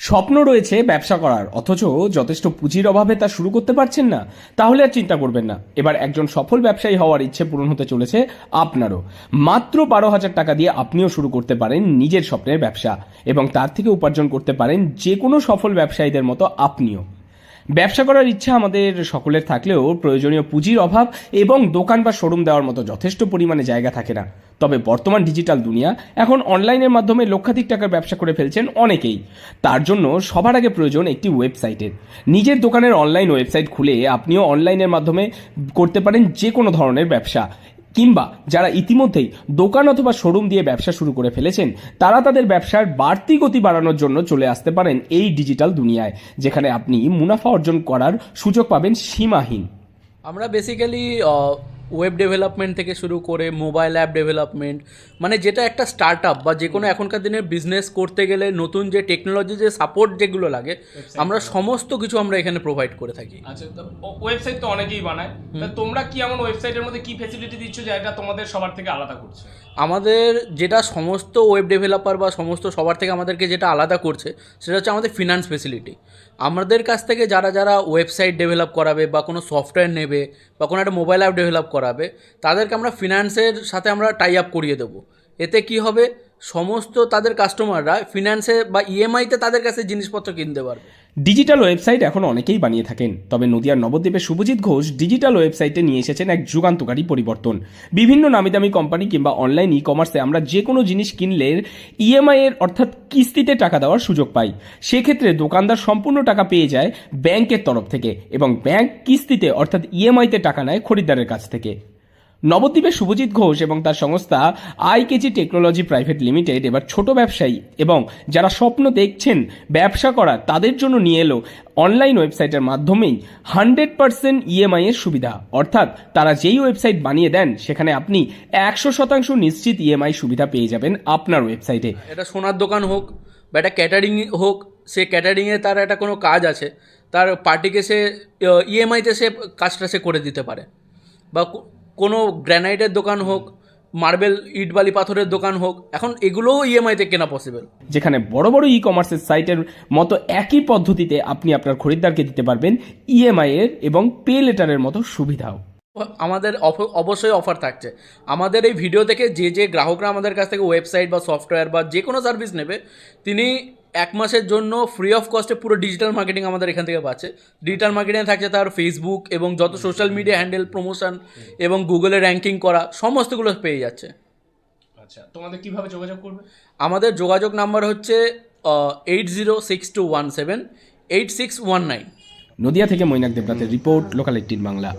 স্বপ্ন রয়েছে ব্যবসা করার, অথচ যথেষ্ট পুঁজির অভাবে তা শুরু করতে পারছেন না? তাহলে আর চিন্তা করবেন না, এবার একজন সফল ব্যবসায়ী হওয়ার ইচ্ছে পূরণ হতে চলেছে আপনারও। মাত্র 12,000 টাকা দিয়ে আপনিও শুরু করতে পারেন নিজের স্বপ্নের ব্যবসা, এবং তার থেকে উপার্জন করতে পারেন যে কোনো সফল ব্যবসায়ীদের মতো আপনিও। ব্যবসা করার ইচ্ছা আমাদের সকলের থাকলেও প্রয়োজনীয় পুঁজির অভাব এবং দোকান বা শোরুম দেওয়ার মতো যথেষ্ট পরিমাণে জায়গা থাকে না। তবে বর্তমান ডিজিটাল দুনিয়া, এখন অনলাইনের মাধ্যমে লক্ষাধিক টাকার ব্যবসা করে ফেলছেন অনেকেই। তার জন্য সবার আগে প্রয়োজন একটি ওয়েবসাইটের। নিজের দোকানের অনলাইন ওয়েবসাইট খুলে আপনিও অনলাইনের মাধ্যমে করতে পারেন যে কোনো ধরনের ব্যবসা, কিংবা যারা ইতিমধ্যেই দোকান অথবা শোরুম দিয়ে ব্যবসা শুরু করে ফেলেছেন তারা তাদের ব্যবসার বাড়তি গতি বাড়ানোর জন্য চলে আসতে পারেন এই ডিজিটাল দুনিয়ায়, যেখানে আপনি মুনাফা অর্জন করার সুযোগ পাবেন সীমাহীন। আমরা বেসিক্যালি ওয়েব ডেভেলপমেন্ট থেকে শুরু করে মোবাইল অ্যাপ ডেভেলপমেন্ট, মানে যেটা একটা স্টার্ট আপ বা যে কোনো এখনকার দিনে বিজনেস করতে গেলে নতুন যে টেকনোলজি যে সাপোর্ট যেগুলো লাগে আমরা সমস্ত কিছু আমরা এখানে প্রোভাইড করে থাকি। আচ্ছা, ওয়েবসাইট তো অনেকেই বানায়, তোমরা কি এমন ওয়েবসাইটের মধ্যে কি ফ্যাসিলিটি দিচ্ছ যেটা তোমাদের সবার থেকে আলাদা করছে? আমাদের যেটা সমস্ত ওয়েব ডেভেলপার বা সমস্ত সবার থেকে আমাদেরকে যেটা আলাদা করছে সেটা হচ্ছে আমাদের ফিনান্স ফেসিলিটি। আমাদের কাছ থেকে যারা যারা ওয়েবসাইট ডেভেলপ করাবে বা কোনো সফটওয়্যার নেবে বা কোনো একটা মোবাইল অ্যাপ ডেভেলপ করাবে তাদেরকে আমরা ফিনান্সের সাথে আমরা টাই আপ করিয়ে দেবো। এতে কি হবে, সমস্ত তাদের কাস্টমাররা ফিনান্সে বা ইএমআইতে তাদের কাছে জিনিসপত্র কিনতে পারবে। ডিজিটাল ওয়েবসাইট এখন অনেকেই বানিয়ে থাকেন, তবে নদিয়ার নবদ্বীপের শুভজিৎ ঘোষ ডিজিটাল ওয়েবসাইটে নিয়ে এসেছেন এক যুগান্তকারী পরিবর্তন। বিভিন্ন নামি দামি কোম্পানি কিংবা অনলাইন ই কমার্সে আমরা যে কোনো জিনিস কিনলে ইএমআই এর অর্থাৎ কিস্তিতে টাকা দেওয়ার সুযোগ পাই। সেক্ষেত্রে দোকানদার সম্পূর্ণ টাকা পেয়ে যায় ব্যাংকের তরফ থেকে, এবং ব্যাংক কিস্তিতে অর্থাৎ ইএমআইতে টাকা নেয় খরিদ্দারের কাছ থেকে। নবদ্বীপের শুভজিৎ ঘোষ এবং তার সংস্থা আইকেজি টেকনোলজি প্রাইভেট লিমিটেড এবার ছোট ব্যবসায়ী এবং যারা স্বপ্ন দেখছেন ব্যবসা করার তাদের জন্য নিয়ে এলো অনলাইন ওয়েবসাইটের মাধ্যমেই 100% ইএমআই এর সুবিধা। অর্থাৎ তারা যেই ওয়েবসাইট বানিয়ে দেন সেখানে আপনি 100% নিশ্চিত ইএমআই সুবিধা পেয়ে যাবেন আপনার ওয়েবসাইটে। এটা সোনার দোকান হোক বা এটা ক্যাটারিং হোক, সে ক্যাটারিংয়ে তার একটা কোনো কাজ আছে, তার পার্টিকে সে ইএমআইতে সে কাজটা সে করে দিতে পারে, বা কোনো গ্র্যানাইটের দোকান হোক, মার্বেল ইট বালি পাথরের দোকান হোক, এখন এগুলোও ইএমআইতে কেনা পসিবল। যেখানে বড় বড় ই কমার্সের সাইটের মতো একই পদ্ধতিতে আপনি আপনার খরিদ্দারকে দিতে পারবেন ইএমআই এর এবং পে লেটারের মতো সুবিধাও। আমাদের অবশ্যই অফার থাকছে। আমাদের এই ভিডিও থেকে যে যে গ্রাহকরা আমাদের কাছ থেকে ওয়েবসাইট বা সফটওয়্যার বা যে কোনো সার্ভিস নেবে তিনি 1 মাসের জন্য ফ্রি অফ কস্টে পুরো ডিজিটাল মার্কেটিং আমাদের এখান থেকে পাচ্ছে। ডিজিটাল মার্কেটিংয়ে থাকছে তার ফেসবুক এবং যত সোশ্যাল মিডিয়া হ্যান্ডেল, প্রমোশন এবং গুগলে র্যাঙ্কিং করা সমস্তগুলো পেয়ে যাচ্ছে। আচ্ছা, তোমাদের কিভাবে যোগাযোগ করবে? আমাদের যোগাযোগ নাম্বার হচ্ছে 8062178619। নদিয়া থেকে মৈনাক দেবনাথের রিপোর্ট, লোকাল 18 বাংলা।